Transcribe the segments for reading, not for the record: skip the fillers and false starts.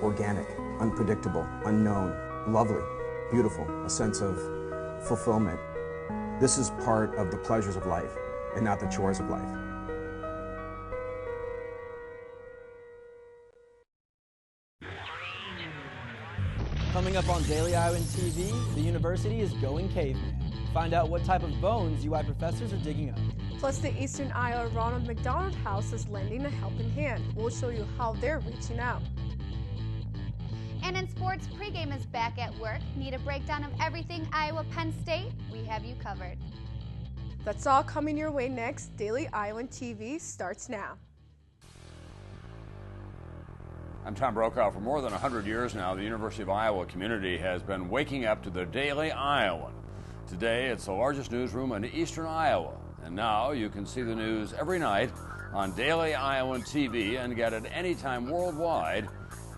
organic, unpredictable, unknown, lovely, beautiful, a sense of fulfillment. This is part of the pleasures of life and not the chores of life. Coming up on Daily Iowan TV, the university is going caveman. Find out what type of bones UI professors are digging up. Plus, the Eastern Iowa Ronald McDonald House is lending a helping hand. We'll show you how they're reaching out. And in sports, pregame is back at work. Need a breakdown of everything Iowa-Penn State? We have you covered. That's all coming your way next. Daily Iowan TV starts now. I'm Tom Brokaw. For more than 100 years now, the University of Iowa community has been waking up to the Daily Iowan. Today, it's the largest newsroom in eastern Iowa. And now you can see the news every night on Daily Iowan TV and get it anytime worldwide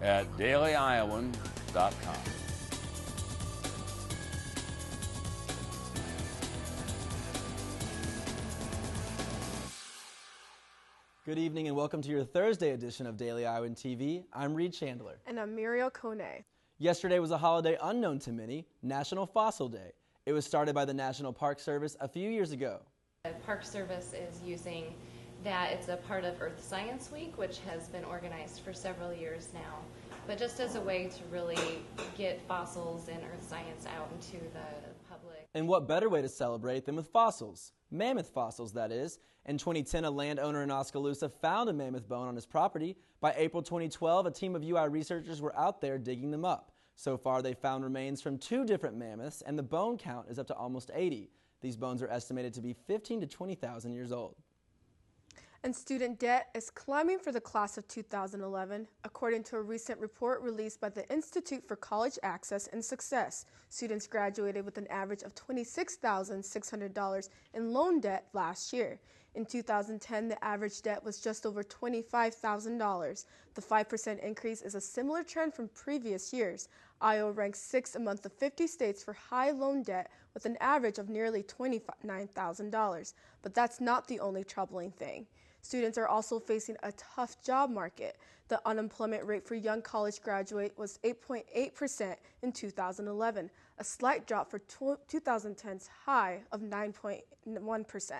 at dailyiowan.com. Good evening and welcome to your Thursday edition of Daily Iowan TV. I'm Reed Chandler. And I'm Muriel Kone. Yesterday was a holiday unknown to many, National Fossil Day. It was started by the National Park Service a few years ago. The Park Service is using that. It's a part of Earth Science Week, which has been organized for several years now, but just as a way to really get fossils and earth science out into the public. And what better way to celebrate than with fossils? Mammoth fossils, that is. In 2010, a landowner in Oskaloosa found a mammoth bone on his property. By April 2012, a team of UI researchers were out there digging them up. So far, they found remains from 2 different mammoths, and the bone count is up to almost 80. These bones are estimated to be 15,000 to 20,000 years old. And student debt is climbing for the class of 2011. According to a recent report released by the Institute for College Access and Success, students graduated with an average of $26,600 in loan debt last year. In 2010, the average debt was just over $25,000. The 5% increase is a similar trend from previous years. Iowa ranks 6th among the 50 states for high loan debt with an average of nearly $29,000. But that's not the only troubling thing. Students are also facing a tough job market. The unemployment rate for young college graduates was 8.8% in 2011, a slight drop for 2010's high of 9.1%.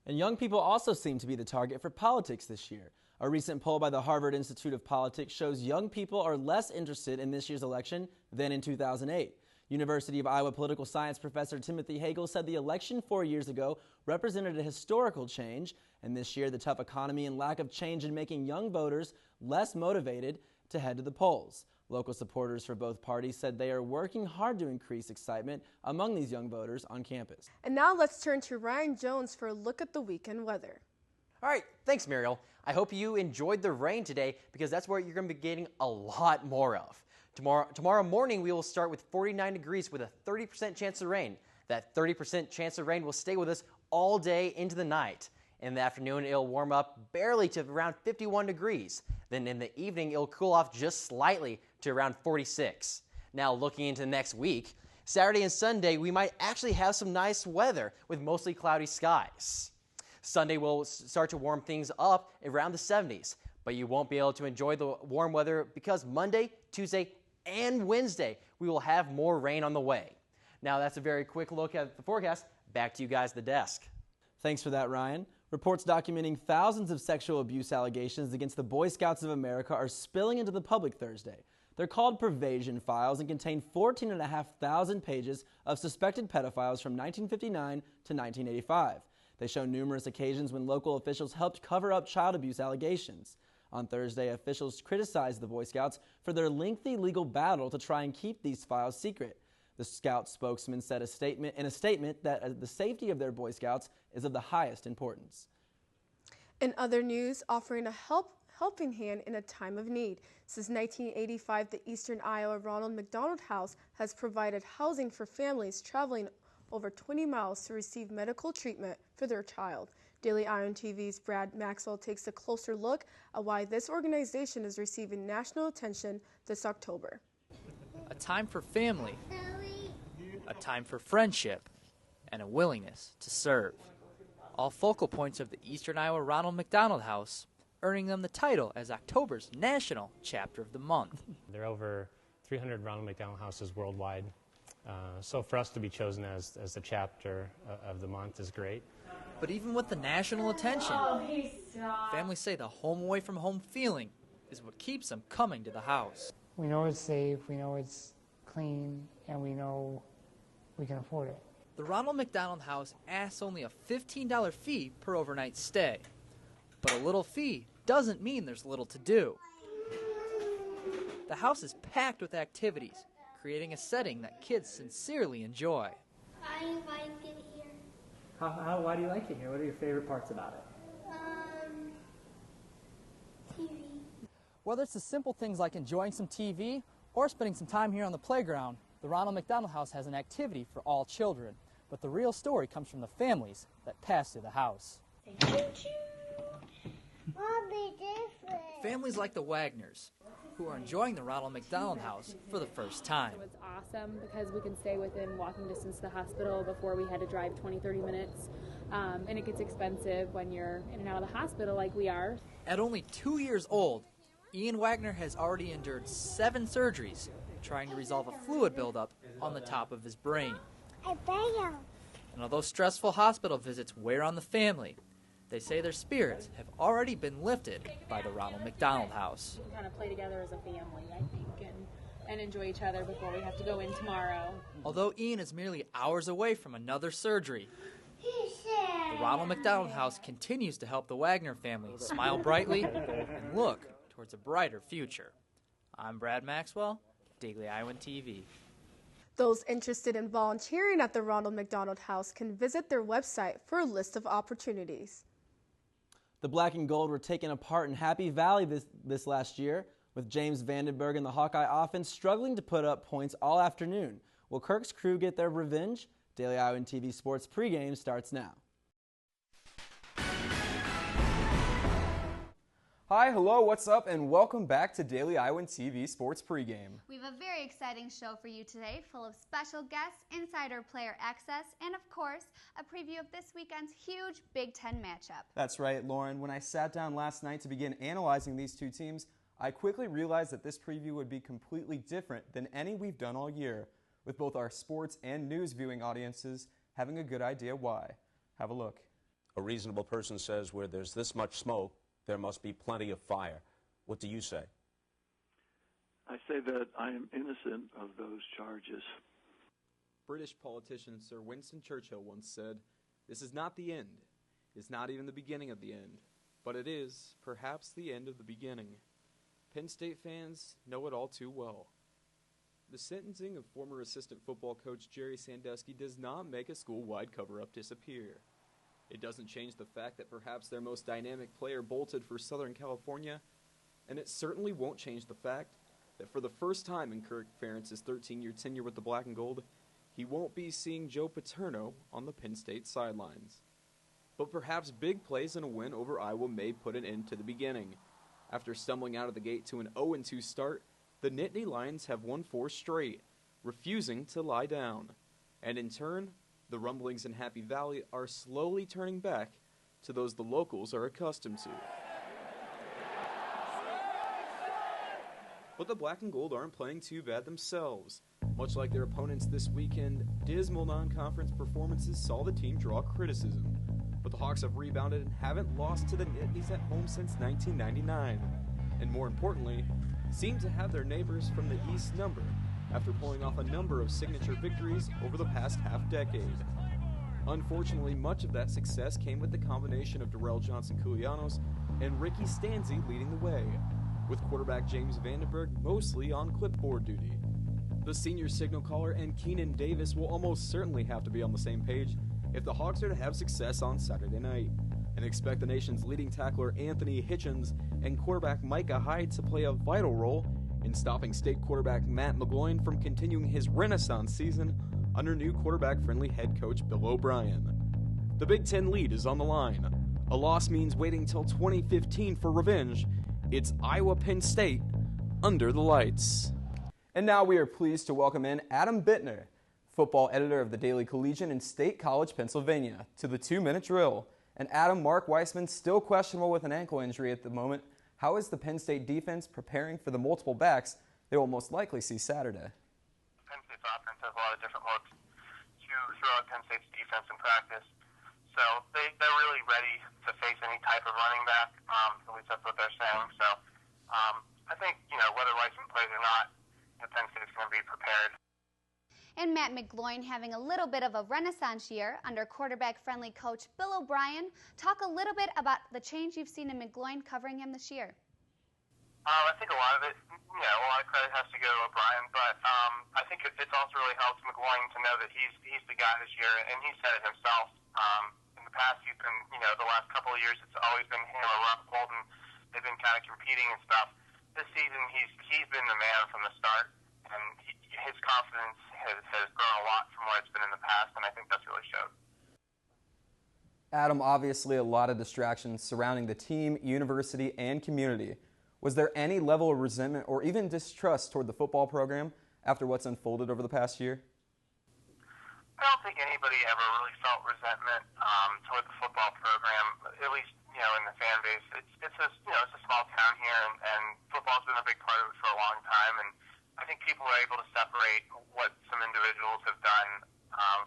And young people also seem to be the target for politics this year. A recent poll by the Harvard Institute of Politics shows young people are less interested in this year's election than in 2008. University of Iowa political science professor Timothy Hagel said the election 4 years ago represented a historical change, and this year the tough economy and lack of change in making young voters less motivated to head to the polls. Local supporters for both parties said they are working hard to increase excitement among these young voters on campus. And now let's turn to Ryan Jones for a look at the weekend weather. All right, thanks, Muriel. I hope you enjoyed the rain today because that's what you're going to be getting a lot more of. Tomorrow morning, we will start with 49 degrees with a 30% chance of rain. That 30% chance of rain will stay with us all day into the night. In the afternoon, it'll warm up barely to around 51 degrees. Then in the evening, it'll cool off just slightly to around 46. Now, looking into next week, Saturday and Sunday, we might actually have some nice weather with mostly cloudy skies. Sunday will start to warm things up around the 70s, but you won't be able to enjoy the warm weather because Monday, Tuesday, and Wednesday, we will have more rain on the way. Now, that's a very quick look at the forecast. Back to you guys at the desk. Thanks for that, Ryan. Reports documenting thousands of sexual abuse allegations against the Boy Scouts of America are spilling into the public Thursday. They're called Pervasion Files and contain 14,500 pages of suspected pedophiles from 1959 to 1985. They show numerous occasions when local officials helped cover up child abuse allegations. On Thursday, officials criticized the Boy Scouts for their lengthy legal battle to try and keep these files secret. The Scout spokesman said in a statement that the safety of their Boy Scouts is of the highest importance. In other news, offering a helping hand in a time of need. Since 1985, the Eastern Iowa Ronald McDonald House has provided housing for families traveling over 20 miles to receive medical treatment for their child. Daily Iowan TV's Brad Maxwell takes a closer look at why this organization is receiving national attention this October. A time for family, a time for friendship, and a willingness to serve. All focal points of the Eastern Iowa Ronald McDonald House earning them the title as October's National Chapter of the Month. There are over 300 Ronald McDonald houses worldwide, so for us to be chosen as the chapter of the month is great. But even with the national attention, families say the home away from home feeling is what keeps them coming to the house. We know it's safe, we know it's clean, and we know we can afford it. The Ronald McDonald House asks only a $15 fee per overnight stay. But a little fee doesn't mean there's little to do. The house is packed with activities, creating a setting that kids sincerely enjoy. I like it here. Why do you like it here? What are your favorite parts about it? TV. Whether it's the simple things like enjoying some TV or spending some time here on the playground, the Ronald McDonald House has an activity for all children. But the real story comes from the families that pass through the house. Families like the Wagners, who are enjoying the Ronald McDonald House for the first time. It's awesome because we can stay within walking distance to the hospital. Before we had to drive 20-30 minutes, and it gets expensive when you're in and out of the hospital like we are. At only 2 years old, Ian Wagner has already endured 7 surgeries trying to resolve a fluid buildup on the top of his brain. And although stressful hospital visits wear on the family, they say their spirits have already been lifted by the Ronald McDonald House. We kind of play together as a family, I think, and enjoy each other before we have to go in tomorrow. Although Ian is merely hours away from another surgery, the Ronald McDonald House continues to help the Wagner family smile brightly and look towards a brighter future. I'm Brad Maxwell, Daily Iowan TV. Those interested in volunteering at the Ronald McDonald House can visit their website for a list of opportunities. The Black and Gold were taken apart in Happy Valley this last year, with James Vandenberg and the Hawkeye offense struggling to put up points all afternoon. Will Kirk's crew get their revenge? Daily Iowan TV Sports pregame starts now. Hi, hello, what's up, and welcome back to Daily Iowan TV Sports Pregame. We have a very exciting show for you today, full of special guests, insider player access, and of course, a preview of this weekend's huge Big Ten matchup. That's right, Lauren. When I sat down last night to begin analyzing these two teams, I quickly realized that this preview would be completely different than any we've done all year, with both our sports and news viewing audiences having a good idea why. Have a look. A reasonable person says where there's this much smoke, there must be plenty of fire. What do you say? I say that I am innocent of those charges. British politician Sir Winston Churchill once said, "This is not the end. It's not even the beginning of the end. But it is, perhaps, the end of the beginning." Penn State fans know it all too well. The sentencing of former assistant football coach Jerry Sandusky does not make a school-wide cover-up disappear. It doesn't change the fact that perhaps their most dynamic player bolted for Southern California, and it certainly won't change the fact that for the first time in Kirk Ferentz's 13-year tenure with the Black and Gold, he won't be seeing Joe Paterno on the Penn State sidelines. But perhaps big plays and a win over Iowa may put an end to the beginning. After stumbling out of the gate to an 0-2 start, the Nittany Lions have won 4 straight, refusing to lie down. And in turn, the rumblings in Happy Valley are slowly turning back to those the locals are accustomed to. But the Black and Gold aren't playing too bad themselves. Much like their opponents this weekend, dismal non-conference performances saw the team draw criticism. But the Hawks have rebounded and haven't lost to the Nittany's at home since 1999. And more importantly, seem to have their neighbors from the East numbered, after pulling off a number of signature victories over the past half-decade. Unfortunately, much of that success came with the combination of Darrell Johnson-Koulianos and Ricky Stanzi leading the way, with quarterback James Vandenberg mostly on clipboard duty. The senior signal caller and Keenan Davis will almost certainly have to be on the same page if the Hawks are to have success on Saturday night, and expect the nation's leading tackler Anthony Hitchens and quarterback Micah Hyde to play a vital role in stopping state quarterback Matt McGloin from continuing his renaissance season under new quarterback-friendly head coach Bill O'Brien. The Big Ten lead is on the line. A loss means waiting till 2015 for revenge. It's Iowa-Penn State under the lights. And now we are pleased to welcome in Adam Bittner, football editor of the Daily Collegian in State College, Pennsylvania, to the 2-Minute Drill. And Adam, Mark Weissman's still questionable with an ankle injury at the moment. How is the Penn State defense preparing for the multiple backs they will most likely see Saturday? Penn State's offense has a lot of different looks throughout Penn State's defense in practice. So they're really ready to face any type of running back. At least that's what they're saying. So I think, whether Weissman plays or not, Penn State's going to be prepared. And Matt McGloin having a little bit of a renaissance year under quarterback-friendly coach Bill O'Brien. Talk a little bit about the change you've seen in McGloin covering him this year. I think a lot of it, a lot of credit has to go to O'Brien, but I think it's also really helped McGloin to know that he's the guy this year, and he said it himself. In the past, he's been, the last couple of years, it's always been him or Rob Golden. They've been kind of competing and stuff. This season, he's been the man from the start, and his confidence has grown a lot from what it's been in the past, and I think that's really showed. Adam, obviously a lot of distractions surrounding the team, university, and community. Was there any level of resentment or even distrust toward the football program after what's unfolded over the past year? I don't think anybody ever really felt resentment toward the football program, at least, in the fan base. It's a small town here, and football's been a big part of it for a long time, and I think people are able to separate what some individuals have done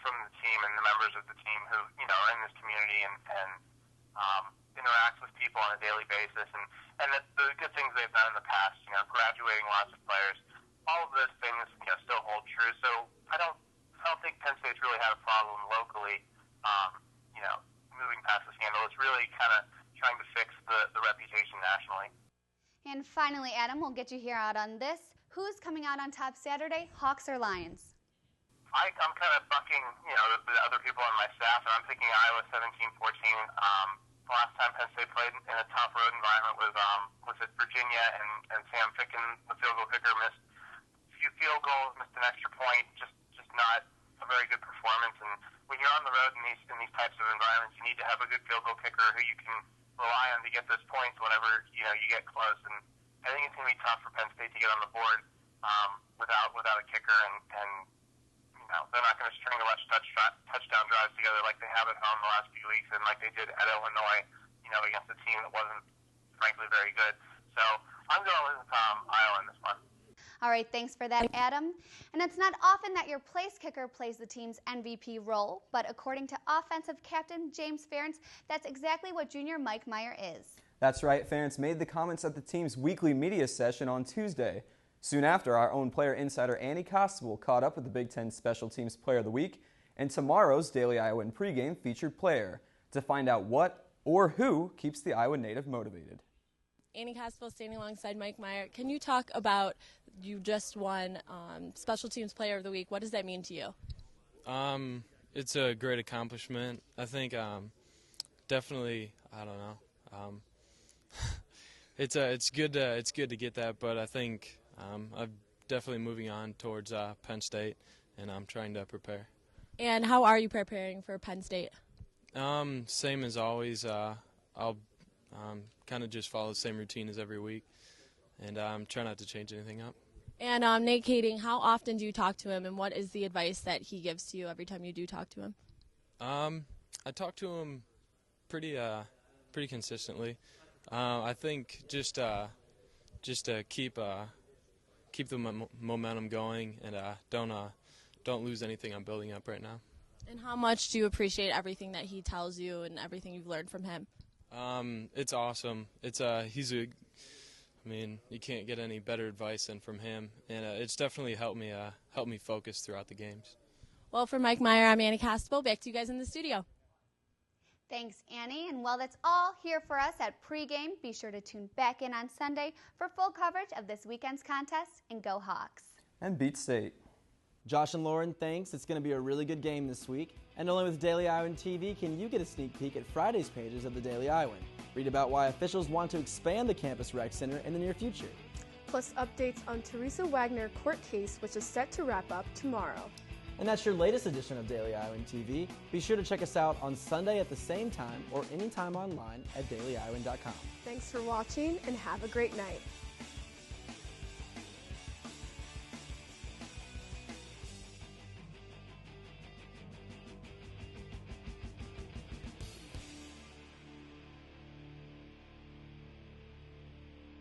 from the team and the members of the team who, are in this community and interact with people on a daily basis, and the good things they've done in the past, graduating lots of players. All of those things, still hold true. So I don't think Penn State's really had a problem locally, moving past the scandal. It's really kind of trying to fix the reputation nationally. And finally, Adam, we'll get you here out on this. Who's coming out on top Saturday, Hawks or Lions? I'm kind of bucking, the other people on my staff, and I'm thinking Iowa 17-14. The last time Penn State played in a tough road environment was at Virginia, and Sam Ficken, the field goal kicker, missed a few field goals, missed an extra point, just not a very good performance. And when you're on the road in these types of environments, you need to have a good field goal kicker who you can rely on to get those points whenever you get close. And I think it's going to be tough for Penn State to get on the board without a kicker, and they're not going to string a bunch of touchdown drives together like they have at home the last few weeks and like they did at Illinois, against a team that wasn't frankly very good. So I'm going with Iowa in this one. All right, thanks for that, Adam. And it's not often that your place kicker plays the team's MVP role, but according to offensive captain James Ferentz, that's exactly what junior Mike Meyer is. That's right, Ferentz made the comments at the team's weekly media session on Tuesday. Soon after, our own player insider Annie Costable caught up with the Big Ten Special Teams Player of the Week, and tomorrow's Daily Iowan pregame featured player to find out what or who keeps the Iowa native motivated. Annie Costable standing alongside Mike Meyer. Can you talk about, you just won Special Teams Player of the Week. What does that mean to you? It's a great accomplishment. I think definitely, I don't know. It's good to get that, but I think I'm definitely moving on towards Penn State, and I'm trying to prepare. And how are you preparing for Penn State? Same as always. I'll kind of just follow the same routine as every week, and try not to change anything up. And Nate Kading, how often do you talk to him, and what is the advice that he gives to you every time you do talk to him? I talk to him pretty consistently. I think just to keep the momentum going, and don't lose anything I'm building up right now. And how much do you appreciate everything that he tells you and everything you've learned from him? It's awesome. You can't get any better advice than from him, and it's definitely helped me focus throughout the games. Well, for Mike Meyer, I'm Annie Costable. Back to you guys in the studio. Thanks, Annie. And while that's all here for us at pregame, be sure to tune back in on Sunday for full coverage of this weekend's contest, and go Hawks. And beat State. Josh and Lauren, thanks. It's going to be a really good game this week. And only with Daily Iowan TV can you get a sneak peek at Friday's pages of the Daily Iowan. Read about why officials want to expand the campus rec center in the near future. Plus updates on Teresa Wagner court case, which is set to wrap up tomorrow. And that's your latest edition of Daily Iowan TV. Be sure to check us out on Sunday at the same time or anytime online at dailyiowan.com. Thanks for watching and have a great night.